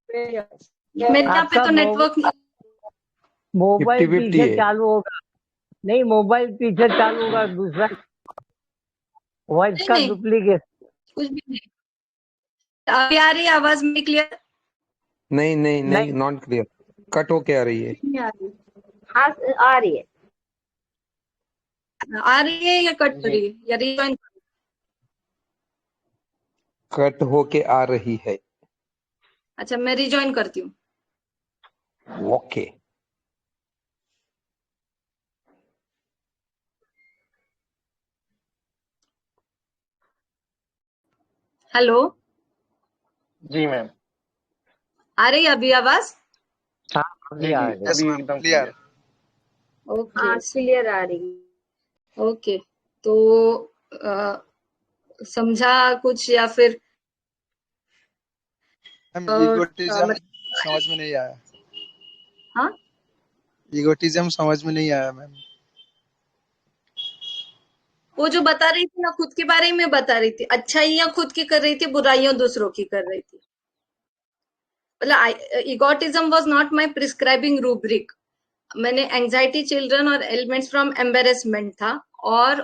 मेरे यहाँ पे तो नेटवर्क मोबाइल 50-50 पीछे है। चालू होगा, नहीं मोबाइल पीछे चालू होगा, दूसरा वॉइस का नहीं, डुप्लीकेट। कुछ भी नहीं। अभी आ रही है आवाज में क्लियर? नहीं, नॉट क्लियर, कट होके आ रही है। हाँ आ रही है। आ रही है या कट हो रही है या रिजॉइन? कट होके आ रही है। अच्छा, मैं रिजॉइन करती हूँ। ओके। हेलो, जी मैम। आ रही है अभी आवाज? हाँ जी आ जी गया। अभी एकदम क्लियर। ओके, हाँ क्लियर आ रही है। ओके। तो समझा कुछ या फिर इगोटिज्म समझ में नहीं आया। हाँ, इगोटिज्म समझ में नहीं आया मैम। वो जो बता रही थी ना, खुद के बारे में बता रही थी, अच्छाइयां खुद की कर रही थी, बुराइयां दूसरों की कर रही थी। मतलब egotism was not my prescribing rubric. मैंने एंजाइटी चिल्ड्रन और एलिमेंट्स फ्रॉम एम्बेरसमेंट था, और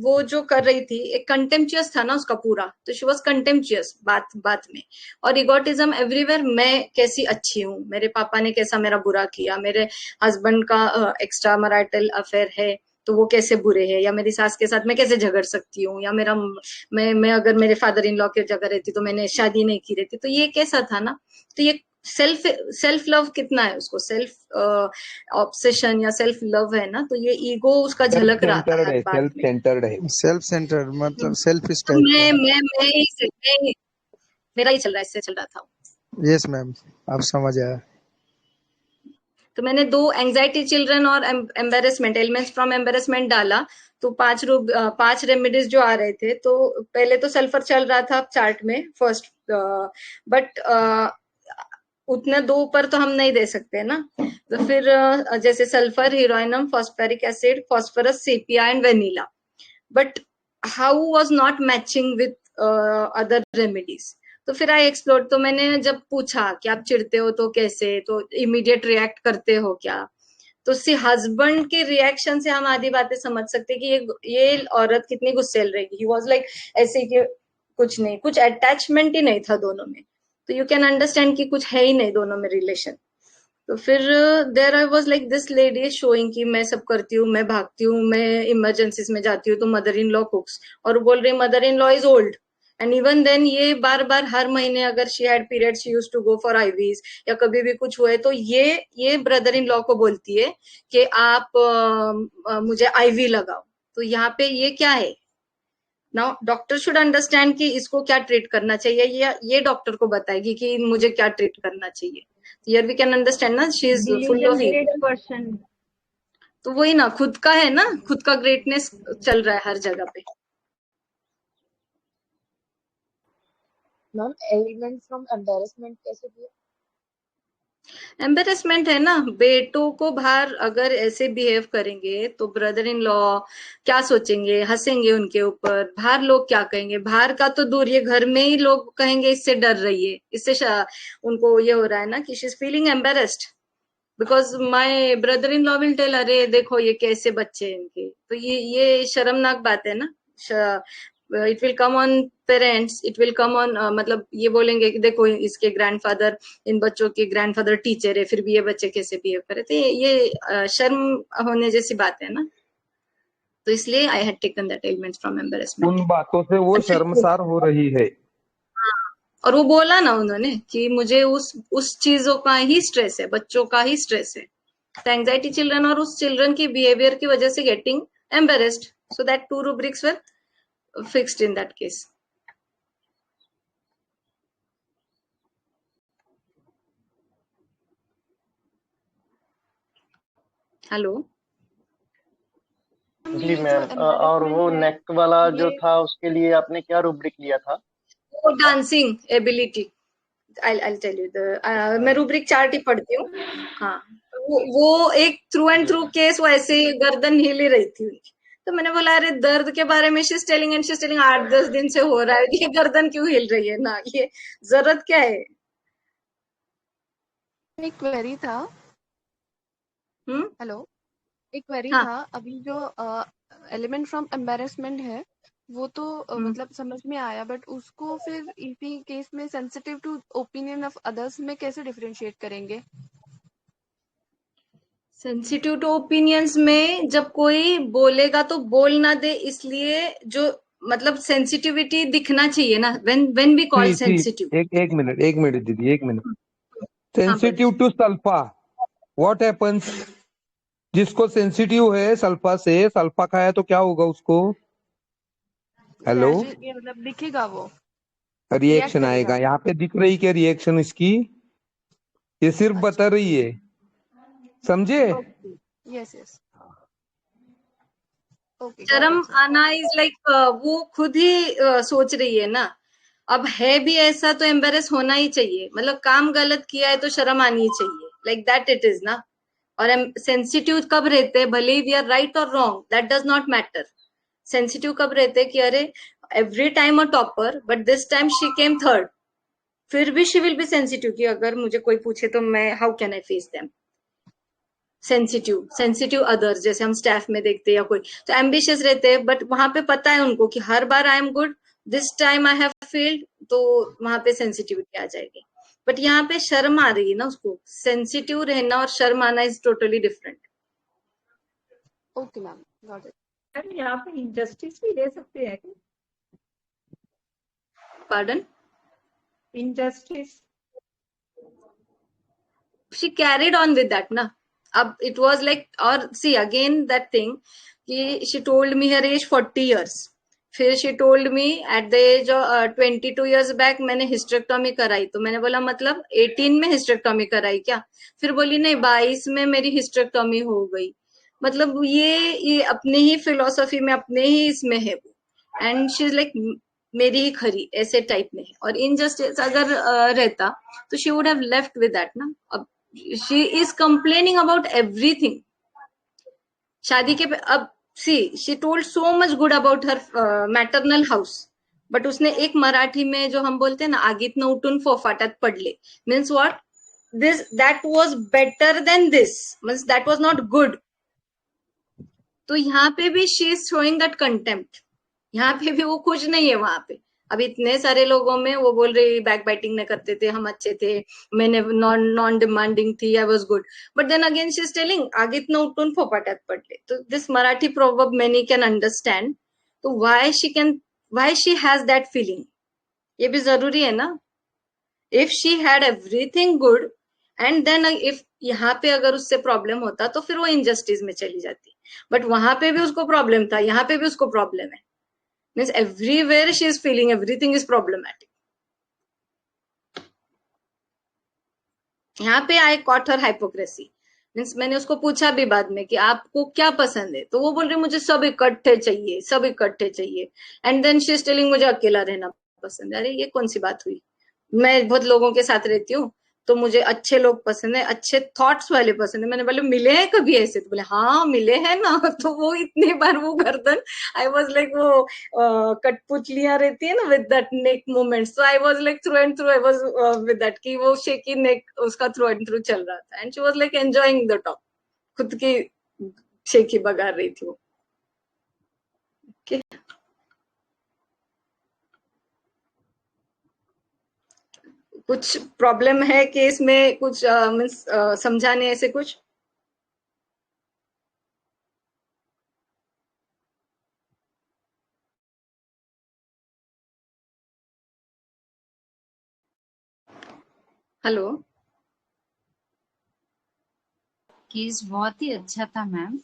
वो जो कर रही थी एक कंटेम्पचुअस था ना उसका पूरा, तो शी वाज कंटेम्पचुअस बात में। और इगोटिज्म एवरीवेयर, मैं कैसी अच्छी हूँ, मेरे पापा ने कैसा मेरा बुरा किया, मेरे हस्बैंड का एक्स्ट्रा मैरिटल अफेयर है तो वो कैसे बुरे हैं, या मेरी सास के साथ मैं कैसे झगड़ सकती हूँ, या मैं अगर मेरे फादर इन लॉ की जगह रहती तो मैंने शादी नहीं की रहती। तो ये कैसा था ना, तो ये सेल्फ लव कितना है उसको, सेल्फ ऑब्सेशन या सेल्फ लव है ना, तो ये ईगो उसका झलक रहा था हर बात में। सेल्फ सेंटर्ड मतलब सेल्फिश टाइप मैं मेरा ही चल रहा है, इससे चल रहा था। यस मैम, आप समझ आया। तो मैंने 2 एंजाइटी चिल्ड्रन और एम्बेरसमेंट, एलिमेंट्स फ्रॉम एम्बेरसमेंट डाला, तो 5 रेमेडीज जो आ रहे थे, तो पहले तो सल्फर चल रहा था चार्ट में फर्स्ट, बट उतने 2 ऊपर तो हम नहीं दे सकते ना। तो फिर जैसे sulphur, heroinum, phosphoric acid, phosphorus, sepia and vanilla, but how was not matching with other remedies. तो फिर आई एक्सप्लोर, तो मैंने जब पूछा कि आप चिढ़ते हो तो कैसे, तो इमीडिएट रिएक्ट करते हो क्या, तो सी हस्बैंड के रिएक्शन से हम आधी बातें समझ सकते कि ये औरत कितनी गुस्सेल रहेगी। ही वाज लाइक ऐसे कि कुछ नहीं, कुछ अटैचमेंट ही नहीं था दोनों में, तो यू कैन अंडरस्टैंड कि कुछ है ही नहीं दोनों में रिलेशन। तो फिर there I was like this lady is showing कि मैं सब करती हूँ, मैं भागती हूँ, मैं इमरजेंसीज में जाती हूँ, तो मदर इन लॉ कुक्स, और बोल रही mother in law is old, and even then ये बार बार हर महीने अगर she had period she used to go for IVs, या कभी भी कुछ हुए तो ये ब्रदर इन लॉ को बोलती है कि आप मुझे आईवी लगाओ। तो यहाँ पे ये क्या है? नाउ डॉक्टर शुड अंडरस्टैंड कि इसको क्या ट्रीट करना चाहिए, या ये डॉक्टर को बताएगी कि मुझे क्या ट्रीट करना चाहिए। हियर वी कैन अंडरस्टैंड ना, she is full of ego. Person. तो वही ना, खुद का है ना, खुद का ग्रेटनेस चल रहा है हर जगह पे। मैम एलिमेंट फ्रॉम एम्बैरेसमेंट कैसे दिया? एम्बेरसमेंट है ना, बेटों को बाहर अगर ऐसे बिहेव करेंगे तो ब्रदर इन लॉ क्या सोचेंगे, हंसेंगे उनके ऊपर, बाहर लोग क्या कहेंगे, बाहर का तो दूर, ये घर में ही लोग कहेंगे इससे डर रही है, इससे उनको ये हो रहा है ना कि she is feeling embarrassed because my brother in law will tell, अरे देखो ये कैसे बच्चे हैं इनके। तो ये शर्मनाक बात है ना। It will come on parents, it will come on, मतलब ये बोलेंगे कि देखो इसके ग्रैंडफादर, इन बच्चों के ग्रैंडफादर टीचर है, फिर भी ये बच्चे कैसे बिहेव करे। तो ये शर्म होने जैसी बात है ना। तो इसलिए I had taken that element from embarrassment. उन बातों से वो शर्मसार हो रही है। और वो बोला ना उन्होंने कि मुझे उस चीजों का ही स्ट्रेस है, बच्चों का ही स्ट्रेस है, एंजाइटी चिल्ड्रन, और उस चिल्ड्रन की बिहेवियर की वजह से getting embarrassed, so that 2 rubrics were fixed in that case. Hello जी मैम, और वो नेक वाला जो था उसके लिए आपने क्या रूब्रिक लिया था? वो dancing ability, I'll tell you मैं रूब्रिक चार्ट ही पढ़ती हूँ। हाँ, वो एक थ्रू एंड थ्रू केस, वो ऐसे गर्दन हिल ही रही थी उनकी। तो मैंने बोला अरे दर्द के बारे में शी इज टेलिंग 8-10 दिन से हो रहा है, ये गर्दन क्यों हिल रही है ना, ये जरूरत क्या है? एक क्वेरी था। हेलो, एक क्वेरी था। अभी जो एलिमेंट फ्रॉम एम्बैरेसमेंट है वो तो मतलब समझ में आया, बट उसको फिर इसी केस में sensitive to opinion of others में कैसे डिफरेंशिएट करेंगे? सेंसिटिव टू ओपिनियंस में जब कोई बोलेगा तो बोल ना दे, इसलिए जो मतलब सेंसिटिविटी दिखना चाहिए ना, व्हेन वी कॉल सेंसिटिव। एक मिनट दीदी, एक minute. Sensitive to sulfa, what happens? जिसको सेंसिटिव है सल्फा से, सल्फा खाया तो क्या होगा उसको? हेलो, ये मतलब दिखेगा, वो रिएक्शन आएगा। यहाँ पे दिख रही क्या रिएक्शन इसकी? ये सिर्फ बता रही है, समझे? Yes yes, okay. शर्म आना इज लाइक वो खुद ही सोच रही है ना। अब है भी ऐसा तो एम्बेरस होना ही चाहिए, मतलब काम गलत किया है तो शर्म आनी ही चाहिए, लाइक दैट इट इज ना। और सेंसिटिव कब रहते हैं, भले वी आर राइट और wrong, that does not matter. Sensitive कब रहते हैं कि अरे every time a topper but this time she came third, फिर भी शी विल बी सेंसिटिव कि अगर मुझे कोई पूछे तो मैं how can I face them. Sensitive others, जैसे हम स्टाफ में देखते हैं, या कोई तो एम्बिशियस रहते हैं बट वहां पे पता है उनको कि हर बार I am good, this time I have failed, तो वहां पे सेंसिटिविटी आ जाएगी। बट यहाँ पे शर्म आ रही है ना उसको। सेंसिटिव रहना और शर्म आना is totally different. Okay ma'am, got it. Ma'am यहाँ पे इनजस्टिस भी ले सकते हैं क्या? Pardon? Injustice she carried on with that ना। अब इट वाज लाइक, और सी अगेन दैट थिंग कि she told me her age 40 years, फिर she told me at the age 22 years back मैंने हिस्टेरेक्टोमी कराई। तो मैंने बोला मतलब 18 में हिस्टेरेक्टोमी कराई क्या? फिर बोली नहीं 22 में मेरी हिस्टेरेक्टोमी हो गई। मतलब ये अपने ही फिलोसफी में, अपने ही इसमें है वो, एंड शी इज लाइक मेरी ही खरी, ऐसे टाइप में है। और इनजस्टिस अगर रहता तो she would have left with that ना। अब she is complaining about everything शादी के अब see she told so much good about her maternal house, but उसने एक मराठी में जो हम बोलते हैं ना, आगीत न उठून फोफाटात पडले, means what, this that was better than this, means that was not good. तो यहाँ पे भी she is showing that contempt, यहाँ पे भी वो खुश नहीं है वहां पे। अब इतने सारे लोगों में वो बोल रही बैक बाइटिंग नहीं करते थे, हम अच्छे थे, मैंने नॉन डिमांडिंग थी, I was good, but then again she is telling आगीत न उठून फोपाट्यात पडले। तो this Marathi proverb many can understand, तो why she has that feeling, ये भी जरूरी है ना। If she had everything good and then if यहाँ पे अगर उससे प्रॉब्लम होता तो फिर वो इनजस्टिस में चली जाती, बट वहां पे भी उसको प्रॉब्लम था, यहाँ पे भी उसको प्रॉब्लम है, means everywhere she is feeling everything is problematic. यहाँ पे आई कॉट हर हाइपोक्रेसी, मीन्स मैंने उसको पूछा भी बाद में कि आपको क्या पसंद है, तो वो बोल रही मुझे सब इकट्ठे चाहिए, सब इकट्ठे चाहिए, and then she is telling मुझे अकेला रहना पसंद है। अरे ये कौन सी बात हुई, मैं बहुत लोगों के साथ रहती हूँ, तो मुझे अच्छे लोग पसंद है, अच्छे थॉट्स वाले पसंद है। मैंने बोले मिले हैं कभी ऐसे, तो बोले हाँ मिले हैं ना। तो वो इतनी बार वो गर्दन, आई वाज लाइक वो कठपुतलियां रहती है ना with that neck movement, so I was like through and through I was with that, कि वो शेकी नेक उसका थ्रू एंड थ्रू चल रहा था, and she was like enjoying the talk, खुद की शेकी बगा रही थी वो। okay. कुछ प्रॉब्लम है केस में, कुछ मीन्स समझाने ऐसे कुछ? हेलो। केस बहुत ही अच्छा था मैम।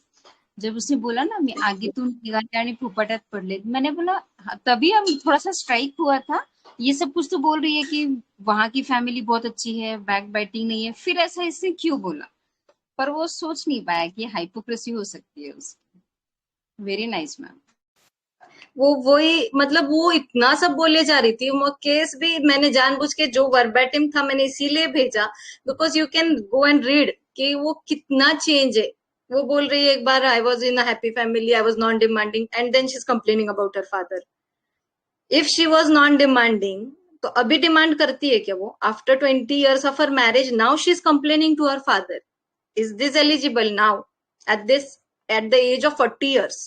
जब उसने बोला ना मैं आगे तुम निघाले आणि फुफाट्यात पडले, मैंने बोला तभी हम थोड़ा सा स्ट्राइक हुआ था, ये सब कुछ तो बोल रही है कि वहां की फैमिली बहुत अच्छी है, बैक बाइटिंग नहीं है, फिर ऐसा इसने क्यों बोला, पर वो सोच नहीं पाया कि हाइपोक्रेसी हो सकती है उसकी। Very nice ma'am. वो वही मतलब वो इतना सब बोले जा रही थी, वो केस भी मैंने जानबूझ के जो वर्बैटिम था मैंने इसीलिए भेजा, because you can go and read कि वो कितना चेंज है। वो बोल रही है एक बार I was in a happy family, I was non demanding, and then she is complaining about her father. If she was non demanding तो अभी डिमांड करती है क्या वो? After 20 years of her marriage now she is complaining to her father. Is this eligible now at the age of 40 years?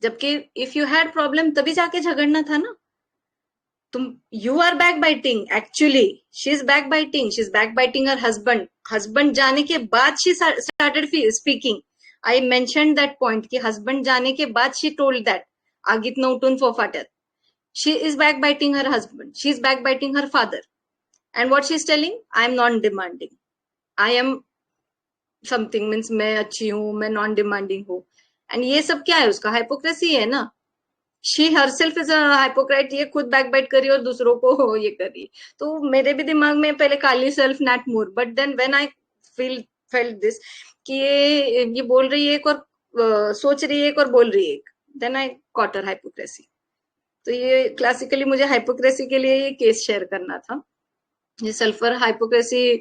जबकि if you had problem तभी जाके झगड़ना था ना। तुम you are backbiting, actually she is backbiting, she is backbiting her husband. Husband जाने के बाद she started speaking, I mentioned that point कि हस्बैंड जाने के बाद शी टोल्ड दैट आगीत न उठून फोफाट्यात। She is backbiting her husband, she is backbiting her father, and what she is telling, I am non demanding, I am something, means मैं अच्छी हूं, मैं नॉन डिमांडिंग हूँ। एंड ये सब क्या है? उसका हाइपोक्रेसी है ना। शी हरसेल्फ इज अ हाइपोक्राइट, ये खुद बैक बाइट करी और दूसरों को ये करी। तो मेरे भी दिमाग में पहले kali sulph nat mur, but then when I felt this कि ये बोल रही है एक और सोच रही है एक और बोल रही है एक, then I caught her hypocrisy. तो ये क्लासिकली मुझे हाइपोक्रेसी के लिए ये केस शेयर करना था। ये सल्फर हाइपोक्रेसी,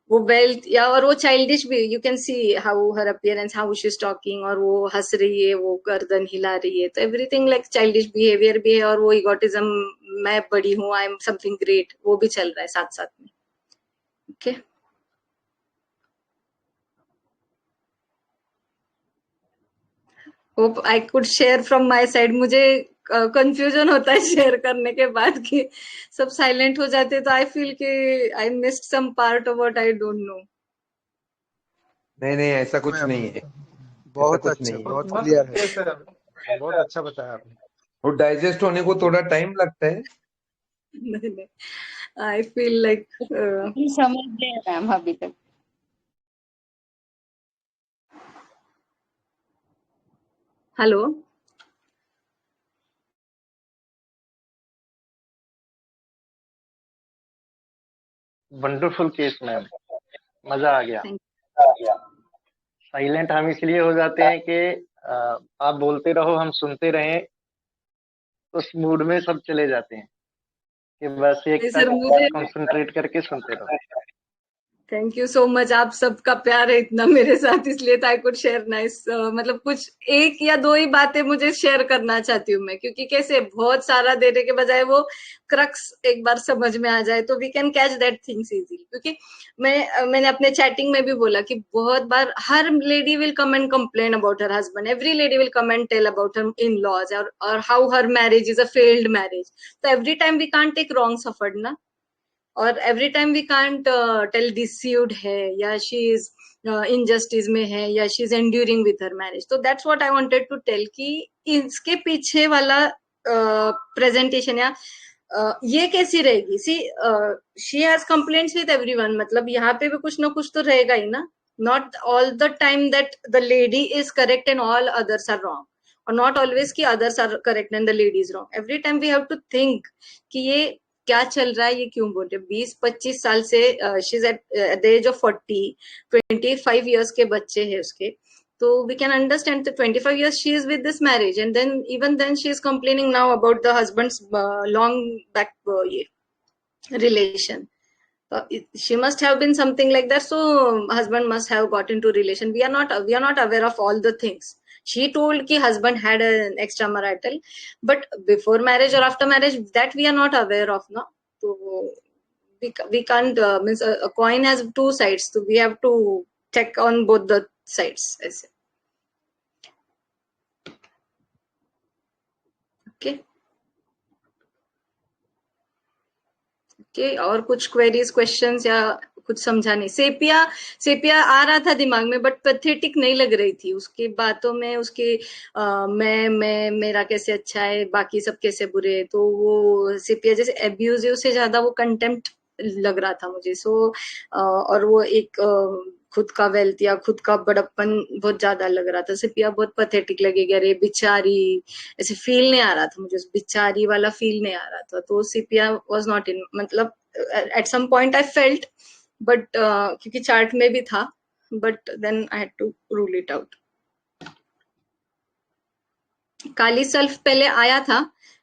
वो बेल्ट या और वो चाइल्डिश भी, you can see how her appearance, how she is talking, और वो हंस रही है, वो गर्दन हिला रही है, तो एवरीथिंग लाइक चाइल्डिश बिहेवियर भी है, और वो इगोटिज्म, मैं बड़ी हूँ, आई एम समथिंग ग्रेट, वो भी चल रहा है साथ साथ में। Okay hope I could share from my side. मुझे कंफ्यूजन होता है शेयर करने के बाद कि सब साइलेंट हो जाते, तो आई फील कि I missed some part of what I don't know. नहीं नहीं, ऐसा कुछ मैम नहीं है, ऐसा बहुत कुछ अच्छा, नहीं है। बहुत मस्त क्लियर है, केस है, बहुत अच्छा बताया आपने। वो डाइजेस्ट होने को थोड़ा टाइम लगता है। नहीं नहीं, आई फील लाइक समझ गए मैम अभी तक। हेलो। वंडरफुल केस मैम, मजा आ गया। थैंक साइलेंट हम इसलिए हो जाते हैं कि आप बोलते रहो, हम सुनते रहें, उस मूड में सब चले जाते हैं कि बस एक सर टक मुझे कंसंट्रेट करके सुनते रहो। Thank you so much. आप सबका प्यार है इतना मेरे साथ, इसलिए आई कुड शेयर नाइस, मतलब कुछ एक या दो ही बातें मुझे शेयर करना चाहती हूँ मैं, क्योंकि कैसे बहुत सारा देने के बजाय वो क्रक्स एक बार समझ में आ जाए तो we can catch that things easily. क्योंकि मैंने अपने चैटिंग में भी बोला कि बहुत बार हर lady will come and complain about her husband, every lady will come and tell about her in laws और how her marriage is a failed marriage. तो every time we can't take wrong suffered ना, और every time we can't tell deceived है या she is injustice में है या she is enduring with her marriage. तो that's what I wanted to tell कि इसके पीछे वाला प्रेजेंटेशन या ये कैसी रहेगी। See she has complaints with everyone, मतलब यहाँ पे भी कुछ ना कुछ तो रहेगा ही ना। Not all the time that the lady is correct and all others are wrong, और नॉट ऑलवेज कि others are correct and the lady is wrong. Every time we have to think कि ये क्या चल रहा है, ये क्यों बोल रहे। 20-25 साल से she is at the age of 40, 25 years के बच्चे हैं उसके, तो we can understand that 25 years she is with this marriage, and then even then she is complaining now about the husband's long back relation. She must have been something like that, so husband must have got into relation. We are not aware of all the things. She told ki husband had an extramarital, but before marriage or after marriage, that we are not aware of, no. So we can't means a coin has two sides, so we have to check on both the sides. Okay, और कुछ queries questions या कुछ समझा नहीं। Sepia आ रहा था दिमाग में, बट पैथेटिक नहीं लग रही थी उसकी बातों में। उसके मैं मेरा कैसे अच्छा है, बाकी सब कैसे बुरे है। तो वो सेपिया जैसे एब्यूजिव से ज्यादा वो कंटेम्प्ट लग रहा था मुझे। सो और वो एक खुद का वेल्थ या खुद का बड़प्पन बहुत ज्यादा लग रहा था। सेपिया बहुत पैथेटिक लगेगी, अरे बेचारी, ऐसे फील नहीं आ रहा था मुझे, बेचारी वाला फील नहीं आ रहा था। तो सेपिया वाज नॉट इन, मतलब at some point I felt, but क्योंकि चार्ट में भी था, but then I had to rule it out. Kali sulph पहले आया था,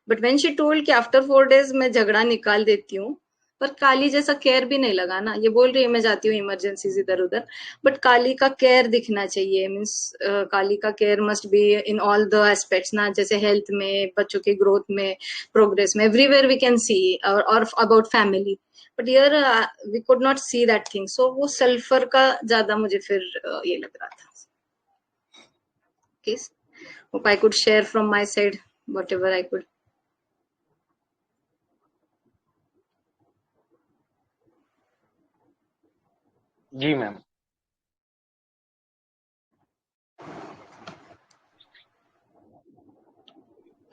बट व्हेन शी टोल्ड कि आफ्टर 4 days मैं झगड़ा निकाल देती हूँ, पर काली जैसा केयर भी नहीं लगा ना। ये बोल रही है मैं जाती हूँ इमरजेंसीज इधर उधर, बट काली का केयर दिखना चाहिए। मीन्स काली का care must be in all the aspects ना, जैसे हेल्थ में, बच्चों की ग्रोथ में, प्रोग्रेस में, एवरीवेयर वी कैन सी, और about family. But here we could not see that thing. So वो सल्फर का ज्यादा मुझे फिर ये लग रहा था। Okay. Hope I could share from my side whatever I could. जी मैम।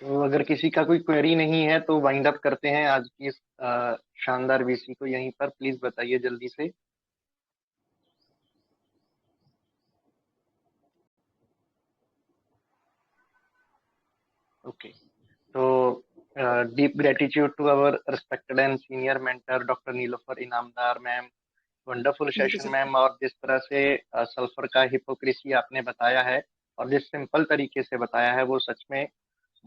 तो अगर किसी का कोई क्वेरी नहीं है तो वाइंड अप करते हैं आज की इस शानदार वीसी को यहीं पर। प्लीज बताइए जल्दी से। ओके, तो deep gratitude to our respected and senior mentor Dr. Nilofar Inamdar ma'am. Wonderful session ma'am, और जिस तरह से सल्फर का हिपोक्रेसी आपने बताया है और जिस सिंपल तरीके से बताया है, वो सच में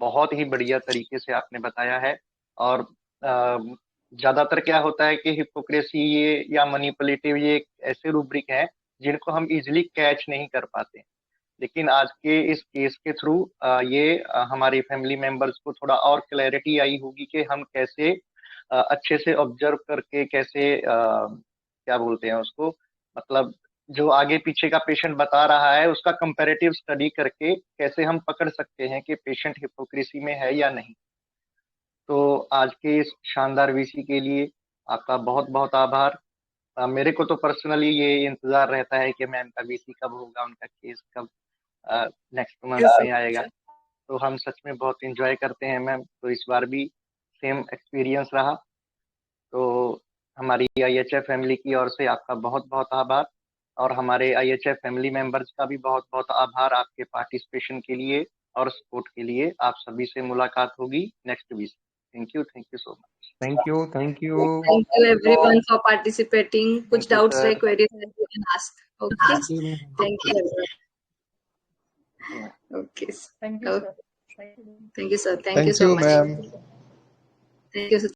बहुत ही बढ़िया तरीके से आपने बताया है। और ज्यादातर क्या होता है कि हिपोक्रेसी ये या मैनिपुलेटिव ये ऐसे रूब्रिक है जिनको हम इजिली कैच नहीं कर पाते, लेकिन आज के इस केस के थ्रू ये हमारी फैमिली मेंबर्स को थोड़ा और क्लैरिटी आई होगी कि हम कैसे अच्छे से ऑब्जर्व करके कैसे क्या बोलते हैं उसको, मतलब जो आगे पीछे का पेशेंट बता रहा है उसका कंपैरेटिव स्टडी करके कैसे हम पकड़ सकते हैं कि पेशेंट हिपोक्रेसी में है या नहीं। तो आज के इस शानदार वीसी के लिए आपका बहुत बहुत आभार। मेरे को तो पर्सनली ये इंतजार रहता है कि मैम का वीसी कब होगा, उनका केस कब नेक्स्ट मंथ में आएगा। तो हम सच में बहुत इंजॉय करते हैं मैम। तो इस बार भी सेम एक्सपीरियंस रहा। तो हमारी IHF फैमिली की ओर से आपका बहुत बहुत आभार, और हमारे IHF फैमिली मेंबर्स का भी बहुत बहुत आभार आपके पार्टिसिपेशन के लिए और सपोर्ट के लिए। आप सभी से मुलाकात होगी next week. Thank you so much. Thank you Thank you everyone for participating. कुछ Thank you, doubts sir. रहे, queries रहे, you can ask. Okay. Thank you, ma'am. Thank you, everyone. Okay. Thank you, sir. Thank you, sir. Thank you Thank so you, much. ma'am. Thank you.